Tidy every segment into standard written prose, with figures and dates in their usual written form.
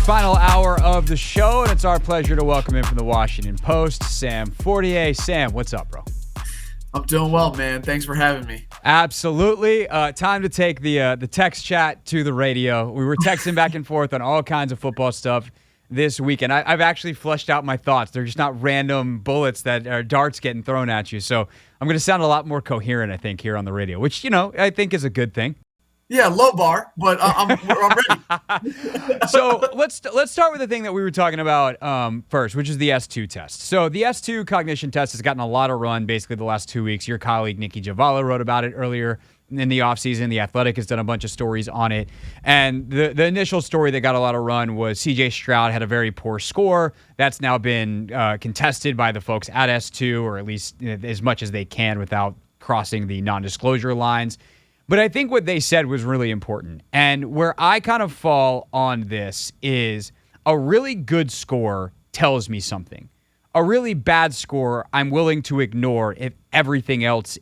Final hour of the show, and it's our pleasure to welcome in from the Washington Post, Sam Fortier. Sam, what's up, bro? I'm doing well, man. Thanks for having me. Absolutely. Time to take the text chat to the radio. We were texting back and forth on all kinds of football stuff this weekend. I've actually fleshed out my thoughts. They're just not random bullets that are darts getting thrown at you. So I'm going to sound a lot more coherent, I think, here on the radio, which, I think is a good thing. Yeah, low bar, but I'm ready. So let's start with the thing that we were talking about first, which is the S2 test. So the S2 cognition test has gotten a lot of run basically the last 2 weeks. Your colleague Nikki Javala wrote about it earlier in the offseason. The Athletic has done a bunch of stories on it. And the initial story that got a lot of run was C.J. Stroud had a very poor score. That's now been contested by the folks at S2, or at least as much as they can without crossing the non-disclosure lines. But I think what they said was really important. And where I kind of fall on this is a really good score tells me something. A really bad score I'm willing to ignore if everything else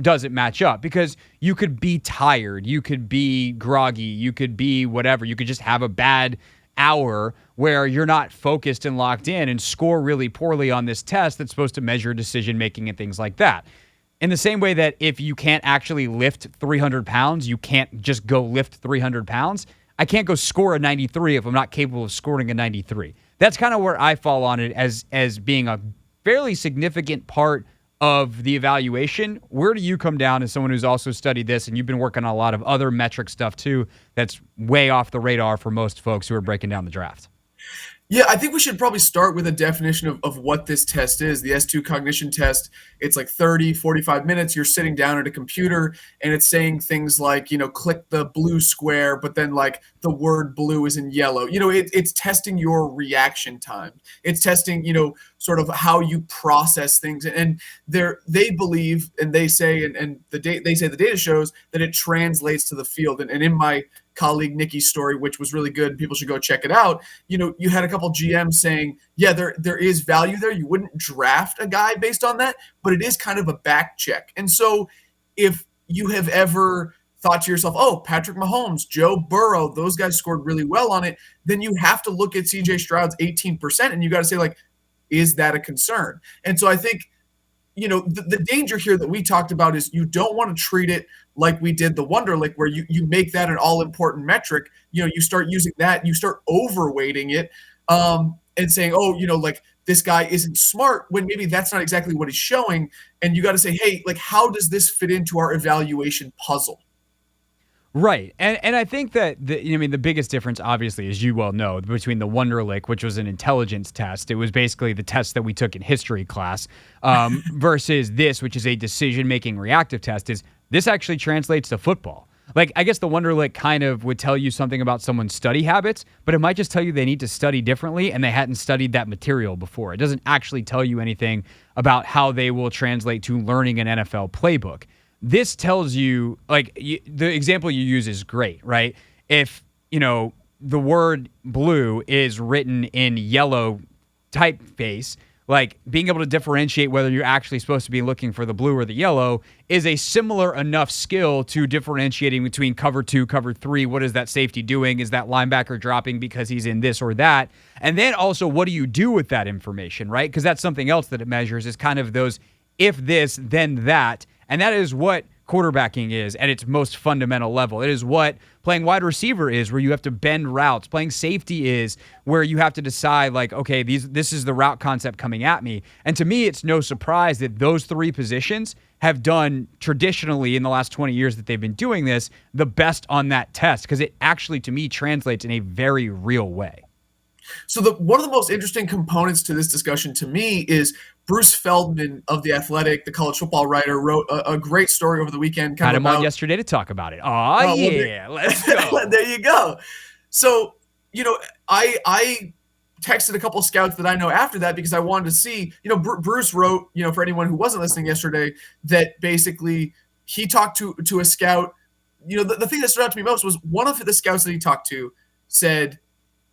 doesn't match up, because you could be tired, you could be groggy, you could be whatever. You could just have a bad hour where you're not focused and locked in and score really poorly on this test that's supposed to measure decision making and things like that. In the same way that if you can't actually lift 300 pounds, you can't just go lift 300 pounds. I can't go score a 93 if I'm not capable of scoring a 93. That's kind of where I fall on it as being a fairly significant part of the evaluation. Where do you come down as someone who's also studied this, and you've been working on a lot of other metric stuff too that's way off the radar for most folks who are breaking down the draft? Yeah, I think we should probably start with a definition of what this test is. The S2 cognition test, it's like 30, 45 minutes. You're sitting down at a computer and it's saying things like, click the blue square, but then like the word blue is in yellow. It's testing your reaction time. It's testing, sort of how you process things. And they believe, and they say, and the data shows that it translates to the field. And in my colleague Nikki's story, which was really good, people should go check it out. You had a couple GMs saying, yeah, there is value there. You wouldn't draft a guy based on that, but it is kind of a back check. And so if you have ever thought to yourself, oh, Patrick Mahomes, Joe Burrow, those guys scored really well on it, then you have to look at CJ Stroud's 18% and you got to say, like, is that a concern? And so I think, the danger here that we talked about is you don't want to treat it like we did the Wonderlic, where you make that an all-important metric. You start using that, you start overweighting it and saying, oh, like this guy isn't smart, when maybe that's not exactly what he's showing. And you got to say, hey, like, how does this fit into our evaluation puzzle? Right. And I think that, the biggest difference, obviously, as you well know, between the Wonderlic, which was an intelligence test, it was basically the test that we took in history class, versus this, which is a decision-making reactive test, is this actually translates to football. Like, I guess the Wonderlic kind of would tell you something about someone's study habits, but it might just tell you they need to study differently and they hadn't studied that material before. It doesn't actually tell you anything about how they will translate to learning an NFL playbook. This tells you, like, the example you use is great, right? If, the word blue is written in yellow typeface, like, being able to differentiate whether you're actually supposed to be looking for the blue or the yellow is a similar enough skill to differentiating between cover 2, cover 3. What is that safety doing? Is that linebacker dropping because he's in this or that? And then also, what do you do with that information, right? Because that's something else that it measures, is kind of those if this, then that. And that is what quarterbacking is at its most fundamental level. It is what playing wide receiver is, where you have to bend routes. Playing safety is where you have to decide, like, okay, this is the route concept coming at me. And to me, it's no surprise that those three positions have done traditionally in the last 20 years that they've been doing this the best on that test, because it actually, to me, translates in a very real way. So one of the most interesting components to this discussion to me is Bruce Feldman of The Athletic, the college football writer, wrote a great story over the weekend. Had him on yesterday to talk about it. Oh, yeah, let's go. There you go. So, I texted a couple of scouts that I know after that, because I wanted to see, Bruce wrote, for anyone who wasn't listening yesterday, that basically he talked to a scout. The thing that stood out to me most was one of the scouts that he talked to said,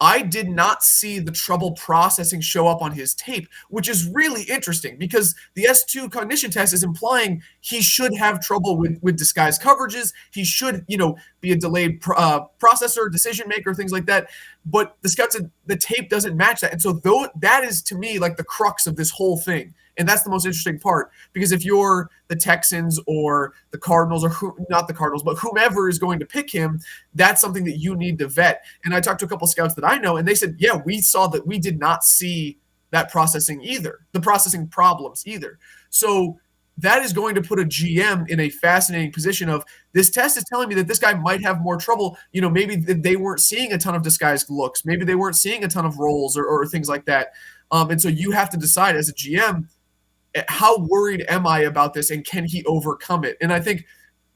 I did not see the trouble processing show up on his tape, which is really interesting because the S2 cognition test is implying he should have trouble with disguised coverages. He should, be a delayed processor, decision maker, things like that. But the scouts said the tape doesn't match that. And so that is, to me, like the crux of this whole thing. And that's the most interesting part, because if you're the Texans or the Cardinals, or not the Cardinals, but whomever is going to pick him, that's something that you need to vet. And I talked to a couple scouts that I know, and they said, yeah, we saw that we did not see that processing either, the processing problems either. So that is going to put a GM in a fascinating position of, this test is telling me that this guy might have more trouble. Maybe they weren't seeing a ton of disguised looks. Maybe they weren't seeing a ton of rolls or things like that. And so you have to decide as a GM, how worried am I about this, and can he overcome it? And I think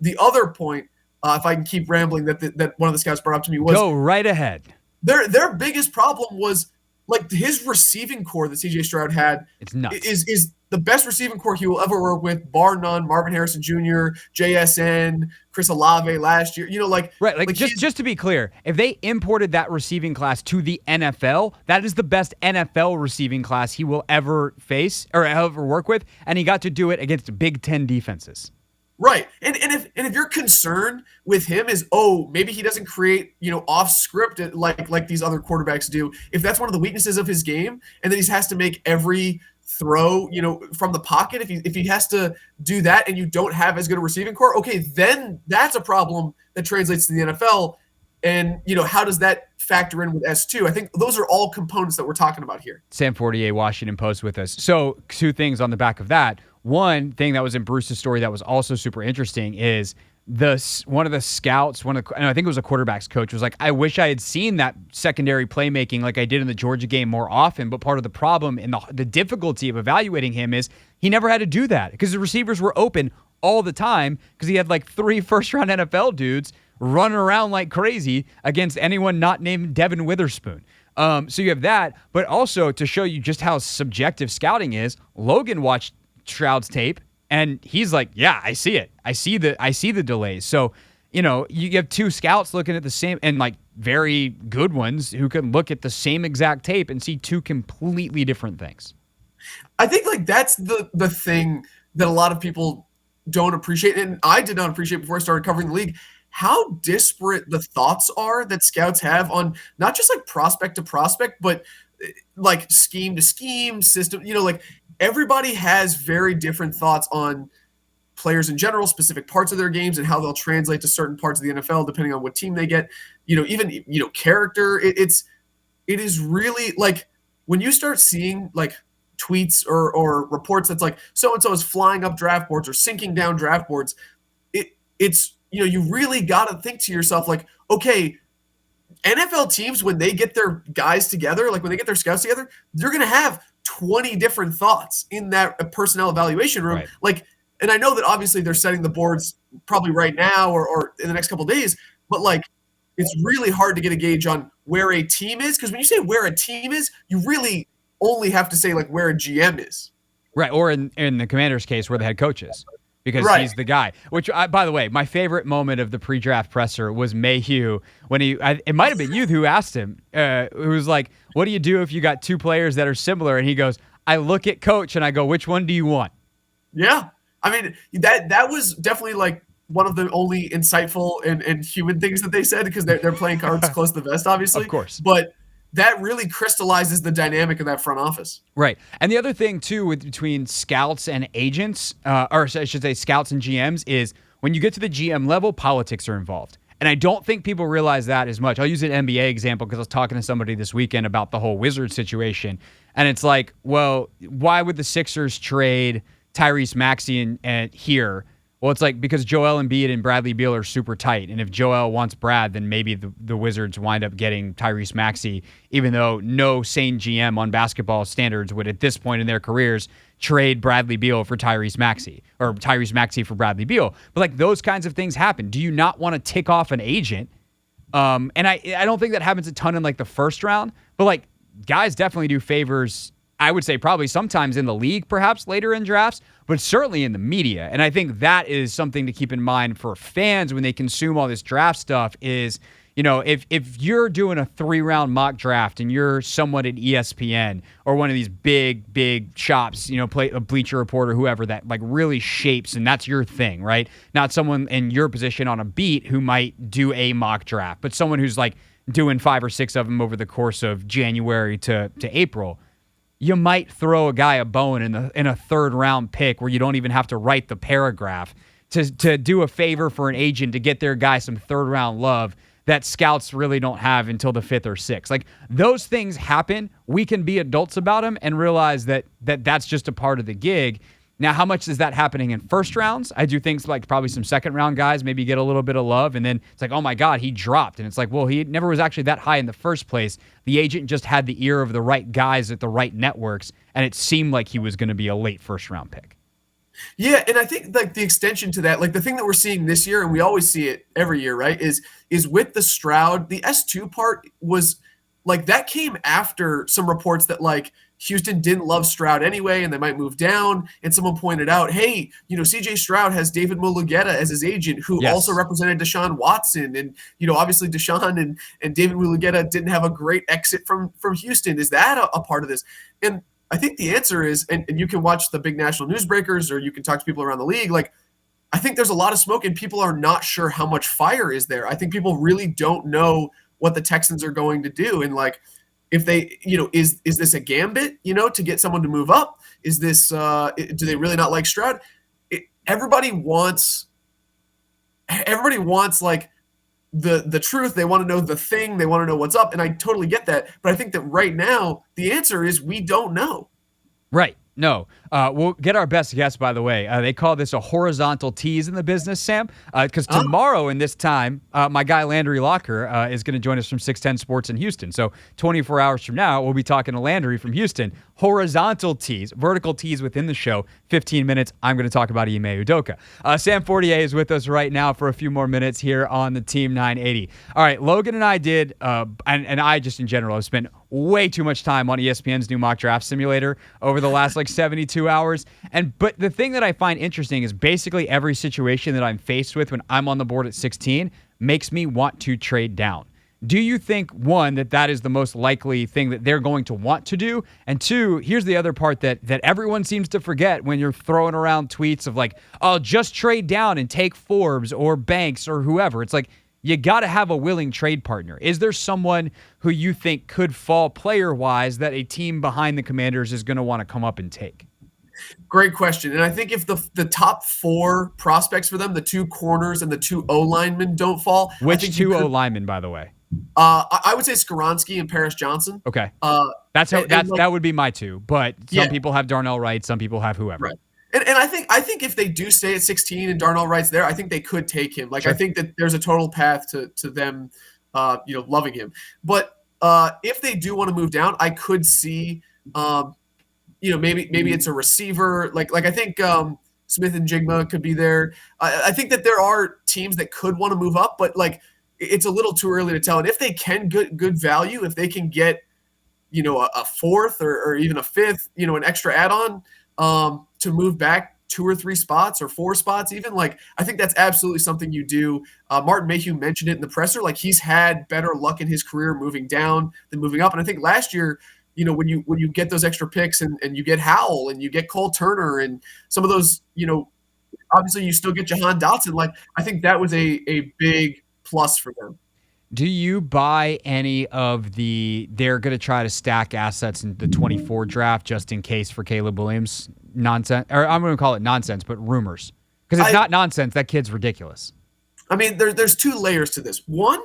the other point, if I can keep rambling, that one of the scouts brought up to me was, go right ahead. Their biggest problem was, like, his receiving core that CJ Stroud had. It's nuts. Is the best receiving core he will ever work with, bar none. Marvin Harrison Jr., JSN, Chris Olave last year. Right. Just to be clear, if they imported that receiving class to the NFL, that is the best NFL receiving class he will ever face or ever work with, and he got to do it against Big Ten defenses. Right. And if your concern with him is, maybe he doesn't create, off script like these other quarterbacks do, if that's one of the weaknesses of his game, and then he has to make every throw, from the pocket, if he has to do that and you don't have as good a receiving core, okay, then that's a problem that translates to the NFL. And, how does that factor in with S2? I think those are all components that we're talking about here. Sam Fortier, Washington Post with us. So 2 things on the back of that. One thing that was in Bruce's story that was also super interesting is one of the scouts, and I think it was a quarterback's coach, was like, I wish I had seen that secondary playmaking like I did in the Georgia game more often. But part of the problem and the difficulty of evaluating him is he never had to do that because the receivers were open all the time because he had like 3 first-round NFL dudes running around like crazy against anyone not named Devin Witherspoon. So you have that, but also to show you just how subjective scouting is, Logan watched Stroud's tape, and he's like, yeah, I see it. I see the delays. So, you have 2 scouts looking at the same, and like very good ones who can look at the same exact tape and see 2 completely different things. I think like that's the thing that a lot of people don't appreciate, and I did not appreciate before I started covering the league, how disparate the thoughts are that scouts have on not just like prospect to prospect, but like scheme to scheme, system, like everybody has very different thoughts on players in general, specific parts of their games, and how they'll translate to certain parts of the NFL depending on what team they get. Even character. It is really like when you start seeing like tweets or reports that's like so and so is flying up draft boards or sinking down draft boards. It's you really got to think to yourself like, okay, NFL teams, when they get their guys together, like when they get their scouts together, they're going to have 20 different thoughts in that personnel evaluation room. Right. Like, and I know that obviously they're setting the boards probably right now or in the next couple of days, but like, it's really hard to get a gauge on where a team is. Because when you say where a team is, you really only have to say like where a GM is. Right. Or in the Commanders' case, where the head coach is. Because he's the guy. Which, by the way, my favorite moment of the pre-draft presser was Mayhew when it might have been you who asked him, who was like, what do you do if you got 2 players that are similar? And he goes, I look at coach and I go, which one do you want? Yeah. I mean, that was definitely like one of the only insightful and human things that they said, because they're playing cards close to the vest, obviously. Of course. But that really crystallizes the dynamic of that front office. Right. And the other thing, too, between scouts and agents, or I should say scouts and GMs, is when you get to the GM level, politics are involved. And I don't think people realize that as much. I'll use an NBA example because I was talking to somebody this weekend about the whole Wizards situation. And it's like, well, why would the Sixers trade Tyrese Maxey and here? Well, it's like because Joel Embiid and Bradley Beal are super tight. And if Joel wants Brad, then maybe the Wizards wind up getting Tyrese Maxey, even though no sane GM on basketball standards would, at this point in their careers, trade Bradley Beal for Tyrese Maxey or Tyrese Maxey for Bradley Beal. But like those kinds of things happen. Do you not want to tick off an agent? And I don't think that happens a ton in like the first round, but like guys definitely do favors. I would say probably sometimes in the league, perhaps later in drafts, but certainly in the media. And I think that is something to keep in mind for fans when they consume all this draft stuff is, if you're doing a 3-round mock draft and you're someone at ESPN or one of these big shops, play a Bleacher Report or whoever that like really shapes, and that's your thing, right? Not someone in your position on a beat who might do a mock draft, but someone who's like doing 5 or 6 of them over the course of January to April. You might throw a guy a bone in a 3rd-round pick where you don't even have to write the paragraph to do a favor for an agent to get their guy some 3rd-round love that scouts really don't have until the 5th or 6th. Like, those things happen. We can be adults about them and realize that that's just a part of the gig. Now, how much is that happening in first rounds? I do think like probably some 2nd-round guys maybe get a little bit of love, and then it's like, oh my God, he dropped. And it's like, well, he never was actually that high in the first place. The agent just had the ear of the right guys at the right networks, and it seemed like he was going to be a late 1st-round pick. Yeah, and I think like the extension to that, like the thing that we're seeing this year, and we always see it every year, right, is with the Stroud, the S2 part was like that came after some reports that like Houston didn't love Stroud anyway, and they might move down. And someone pointed out, hey, C.J. Stroud has David Mulugeta as his agent, who also represented Deshaun Watson. And, obviously Deshaun and David Mulugeta didn't have a great exit from Houston. Is that a part of this? And I think the answer is, and you can watch the big national newsbreakers or you can talk to people around the league, like, I think there's a lot of smoke and people are not sure how much fire is there. I think people really don't know what the Texans are going to do. And like, if they, is this a gambit, to get someone to move up? Is this, do they really not like Stroud? Everybody wants like the truth. They want to know the thing. They want to know what's up. And I totally get that. But I think that right now, the answer is we don't know. Right. No. We'll get our best guess, by the way. They call this a horizontal tease in the business, Sam, because tomorrow in this time, my guy Landry Locker is going to join us from 610 Sports in Houston. So 24 hours from now, we'll be talking to Landry from Houston. Horizontal tease, vertical tease within the show. 15 minutes, I'm going to talk about Ime Udoka. Sam Fortier is with us right now for a few more minutes here on the Team 980. All right, Logan and I did, and I just in general have spent way too much time on ESPN's new mock draft simulator over the last 72 hours. But the thing that I find interesting is basically every situation that I'm faced with when I'm on the board at 16 makes me want to trade down. Do you think, one, that is the most likely thing that they're going to want to do? And two, here's the other part that everyone seems to forget when you're throwing around tweets of like, oh, just trade down and take Forbes or Banks or whoever. It's like, you got to have a willing trade partner. Is there someone who you think could fall player-wise that a team behind the Commanders is going to want to come up and take? Great question. And I think if the top 4 prospects for them, the 2 corners and the 2 O-linemen don't fall. Which 2 O-linemen, by the way? I would say Skoronski and Paris Johnson. Okay. That would be my 2. But some people have Darnell Wright. Some people have whoever. Right. And I think if they do stay at 16 and Darnell Wright's there, I think they could take him. Like, sure. I think that there's a total path to them, loving him. But if they do want to move down, I could see, maybe it's a receiver. Like I think Smith and Jigma could be there. I think that there are teams that could want to move up, but like it's a little too early to tell. And if they can get good value, if they can get, a 4th or even a 5th, an extra add-on, to move back 2 or 3 spots or 4 spots even, like I think that's absolutely something you do. Martin Mayhew mentioned it in the presser, like he's had better luck in his career moving down than moving up. And I think last year, when you get those extra picks and you get Howell and you get Cole Turner and some of those, obviously you still get Jahan Dotson, like I think that was a big plus for them. Do you buy any of they're going to try to stack assets in the 24 draft just in case for Caleb Williams nonsense? Or I'm going to call it nonsense, but rumors. Because it's not nonsense. That kid's ridiculous. I mean, there's 2 layers to this. One,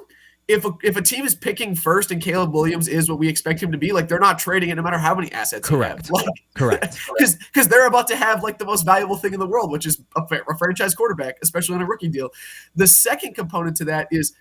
if a team is picking first and Caleb Williams is what we expect him to be, like they're not trading it no matter how many assets Correct. They have. Correct. Because they're about to have like the most valuable thing in the world, which is a franchise quarterback, especially on a rookie deal. The second component to that is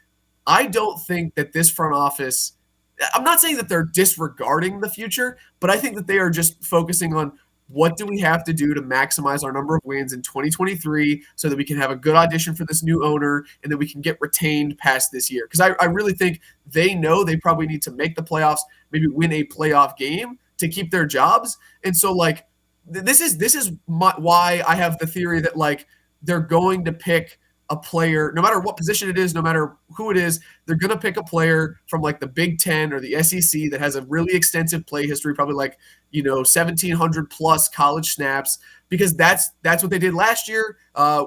I don't think that this front office – I'm not saying that they're disregarding the future, but I think that they are just focusing on what do we have to do to maximize our number of wins in 2023 so that we can have a good audition for this new owner and that we can get retained past this year. Because I really think they know they probably need to make the playoffs, maybe win a playoff game to keep their jobs. And so, like, this is why I have the theory that, like, they're going to pick – a player, no matter what position it is, no matter who it is, they're going to pick a player from like the Big Ten or the SEC that has a really extensive play history, probably like, 1,700 plus college snaps, because that's what they did last year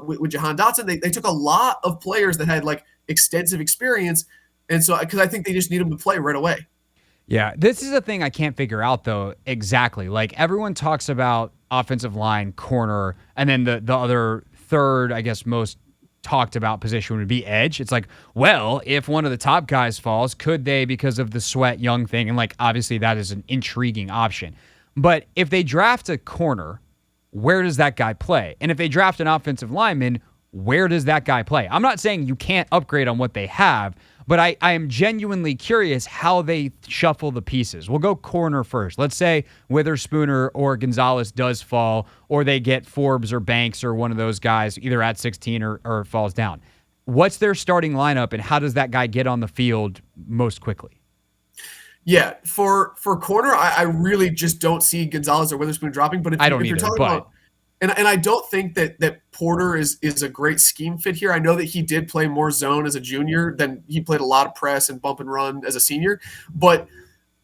with Jahan Dotson. They took a lot of players that had like extensive experience. And so, because I think they just need them to play right away. Yeah, this is a thing I can't figure out though exactly. Like everyone talks about offensive line, corner, and then the other third, I guess, most talked about position would be edge. It's like, well, if one of the top guys falls, could they because of the Sweat Young thing? And like obviously that is an intriguing option. But if they draft a corner, where does that guy play? And if they draft an offensive lineman, where does that guy play? I'm not saying you can't upgrade on what they have, but I am genuinely curious how they shuffle the pieces. We'll go corner first. Let's say Witherspoon or Gonzalez does fall, or they get Forbes or Banks or one of those guys either at 16 or falls down. What's their starting lineup, and how does that guy get on the field most quickly? Yeah, for corner, I really just don't see Gonzalez or Witherspoon dropping. But if you're talking about, and I don't think that Porter is a great scheme fit here. I know that he did play more zone as a junior than he played a lot of press and bump and run as a senior. But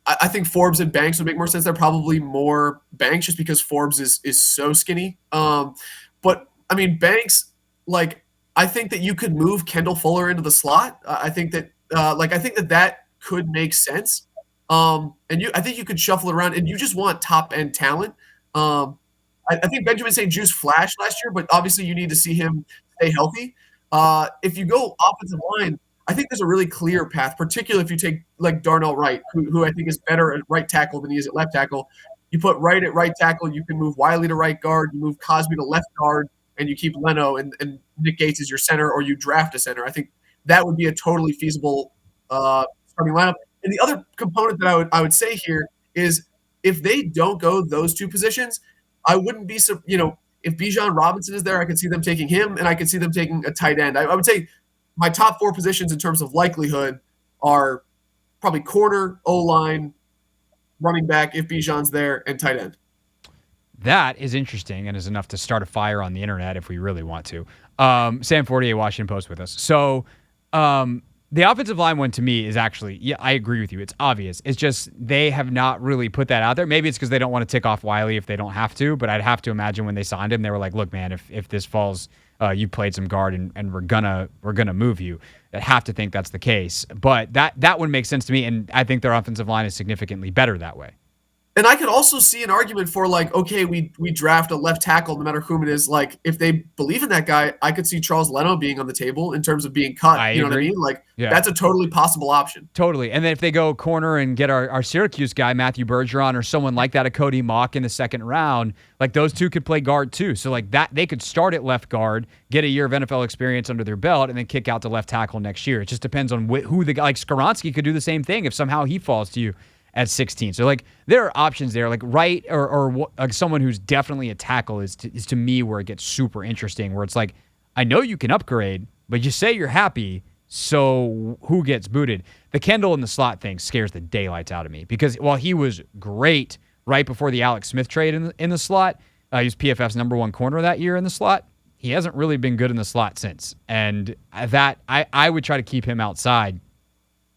I think Forbes and Banks would make more sense. They're probably more Banks just because Forbes is so skinny. But I mean Banks, like I think that you could move Kendall Fuller into the slot. I think that that could make sense. I think you could shuffle it around, and you just want top end talent. I think Benjamin St. Juste flashed last year, but obviously you need to see him stay healthy. If you go offensive line, I think there's a really clear path, particularly if you take like Darnell Wright, who I think is better at right tackle than he is at left tackle. You put Wright at right tackle, you can move Wiley to right guard, you move Cosby to left guard, and you keep Leno and Nick Gates as your center, or you draft a center. I think that would be a totally feasible starting lineup. And the other component that I would say here is if they don't go those two positions, I wouldn't be if Bijan Robinson is there, I could see them taking him, and I could see them taking a tight end. I would say my top four positions in terms of likelihood are probably corner, O-line, running back if Bijan's there, and tight end. That is interesting and is enough to start a fire on the internet if we really want to. Sam Fortier, Washington Post with us. So the offensive line one to me is actually, yeah, I agree with you. It's obvious. It's just they have not really put that out there. Maybe it's because they don't want to tick off Wiley if they don't have to, but I'd have to imagine when they signed him, they were like, look, man, if this falls, you played some guard and we're gonna move you. I'd have to think that's the case. But that one makes sense to me, and I think their offensive line is significantly better that way. And I could also see an argument for like, okay, we draft a left tackle no matter whom it is. Like, if they believe in that guy, I could see Charles Leno being on the table in terms of being cut. You know what I mean? Like, that's a totally possible option. Totally. And then if they go corner and get our Syracuse guy, Matthew Bergeron, or someone like that, a Cody Mock in the second round, like those two could play guard too. So like that, they could start at left guard, get a year of NFL experience under their belt, and then kick out to left tackle next year. It just depends on who the guy, like Skoronski could do the same thing if somehow he falls to you at 16. So, like, there are options there. Like, right or like someone who's definitely a tackle is to me where it gets super interesting, where it's like, I know you can upgrade, but you say you're happy, so who gets booted? The Kendall in the slot thing scares the daylights out of me because while he was great right before the Alex Smith trade in the slot, he was PFF's number one corner that year in the slot. He hasn't really been good in the slot since. And that I would try to keep him outside,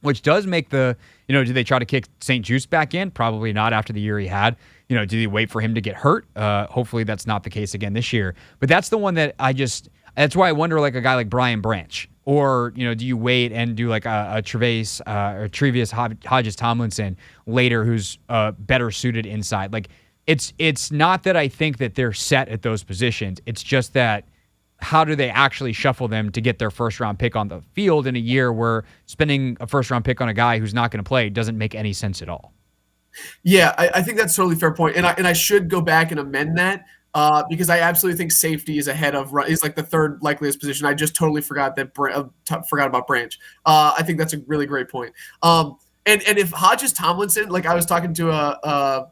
which does make do they try to kick St. Juste back in? Probably not after the year he had. Do they wait for him to get hurt? Hopefully that's not the case again this year. But that's the one that that's why I wonder, like a guy like Brian Branch, or, do you wait and do like a Tre'Vius Hodges Tomlinson later who's better suited inside? Like it's not that I think that they're set at those positions. It's just that how do they actually shuffle them to get their first-round pick on the field in a year where spending a first-round pick on a guy who's not going to play doesn't make any sense at all? Yeah, I think that's a totally fair point. And I should go back and amend that because I absolutely think safety is ahead of – is like the third likeliest position. I just totally forgot about Branch. I think that's a really great point. And if Hodges Tomlinson – like I was talking to a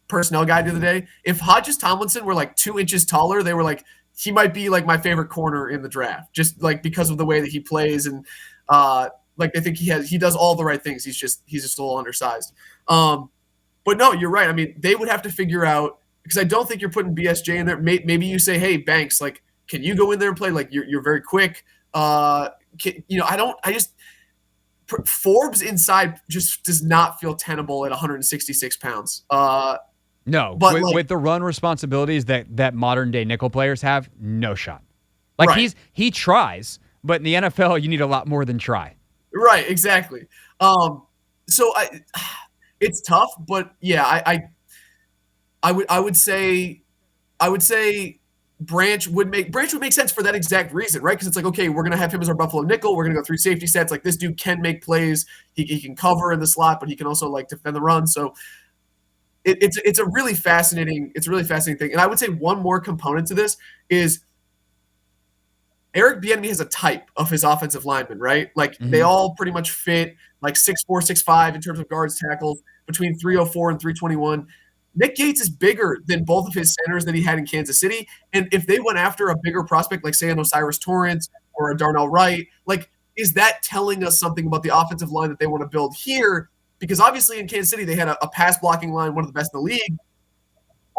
personnel guy the other day. If Hodges Tomlinson were like 2 inches taller, they were like – he might be like my favorite corner in the draft, just like because of the way that he plays and like I think he does all the right things. He's just a little undersized. But no, you're right. I mean, they would have to figure out because I don't think you're putting BSJ in there. Maybe you say, hey, Banks, like can you go in there and play? Like you're very quick. Forbes inside just does not feel tenable at 166 pounds. No, but with the run responsibilities that modern day nickel players have, no shot. Like right. he tries, but in the NFL, you need a lot more than try. Right, exactly. It's tough, but yeah, I would say Branch would make sense for that exact reason, right? Because it's like, okay, we're gonna have him as our Buffalo nickel. We're gonna go 3 safety sets. Like this dude can make plays. He can cover in the slot, but he can also like defend the run. So it's a really fascinating thing. And I would say one more component to this is Eric Bieniemy has a type of his offensive linemen, right? Like they all pretty much fit like 6'4", 6'5" in terms of guards, tackles, between 304 and 321. Nick Gates is bigger than both of his centers that he had in Kansas City. And if they went after a bigger prospect, like say an Osiris Torrance or a Darnell Wright, like is that telling us something about the offensive line that they want to build here? Because obviously in Kansas City, they had a pass blocking line, one of the best in the league.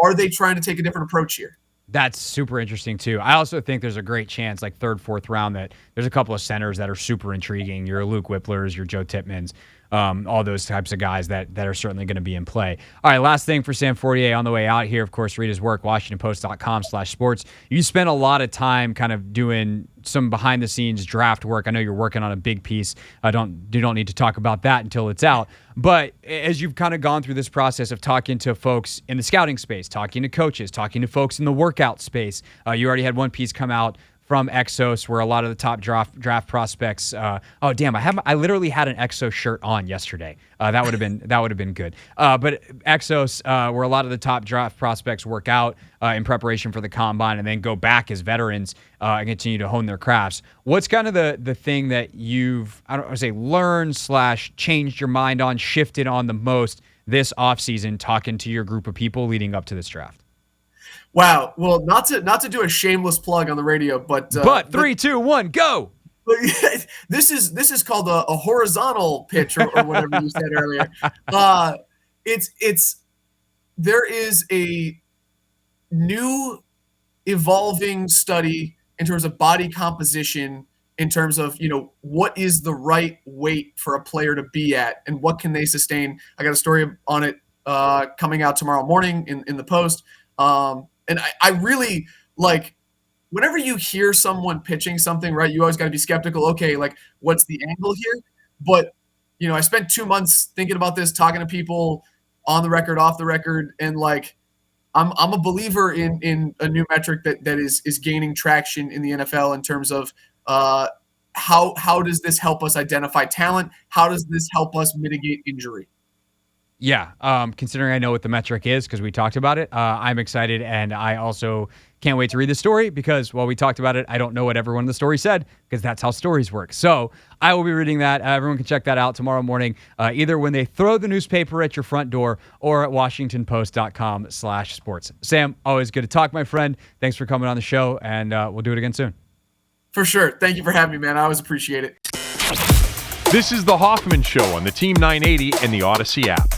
Are they trying to take a different approach here? That's super interesting, too. I also think there's a great chance, like 3rd, 4th round, that there's a couple of centers that are super intriguing. Your Luke Whipplers, your Joe Tippmans, all those types of guys that are certainly going to be in play. All right, last thing for Sam Fortier on the way out here. Of course, read his work, WashingtonPost.com/sports. You spent a lot of time kind of doing some behind-the-scenes draft work. I know you're working on a big piece. You don't need to talk about that until it's out. But as you've kind of gone through this process of talking to folks in the scouting space, talking to coaches, talking to folks in the workout space, you already had one piece come out from Exos where a lot of the top draft prospects. Oh damn! I literally had an Exos shirt on yesterday. That would have been good. But Exos, where a lot of the top draft prospects work out in preparation for the combine, and then go back as veterans and continue to hone their crafts. What's kind of the thing that you've learned / changed your mind on, shifted on the most this offseason, talking to your group of people leading up to this draft? Wow. Well, not to do a shameless plug on the radio, but 3, 2, 1, go. This is called a horizontal pitch or whatever you said earlier. There is a new evolving study in terms of body composition, in terms of, what is the right weight for a player to be at and what can they sustain. I got a story on it coming out tomorrow morning in the Post. And I really like whenever you hear someone pitching something, right, you always got to be skeptical. Okay, like what's the angle here? But, I spent 2 months thinking about this, talking to people on the record, off the record. And like, I'm a believer in a new metric that is gaining traction in the NFL in terms of how does this help us identify talent? How does this help us mitigate injury? Yeah, considering I know what the metric is because we talked about it, I'm excited, and I also can't wait to read the story because while we talked about it, I don't know what everyone in the story said because that's how stories work. So I will be reading that. Everyone can check that out tomorrow morning, either when they throw the newspaper at your front door or at WashingtonPost.com/sports. Sam, always good to talk, my friend. Thanks for coming on the show, and we'll do it again soon. For sure. Thank you for having me, man. I always appreciate it. This is The Hoffman Show on the Team 980 and the Odyssey app.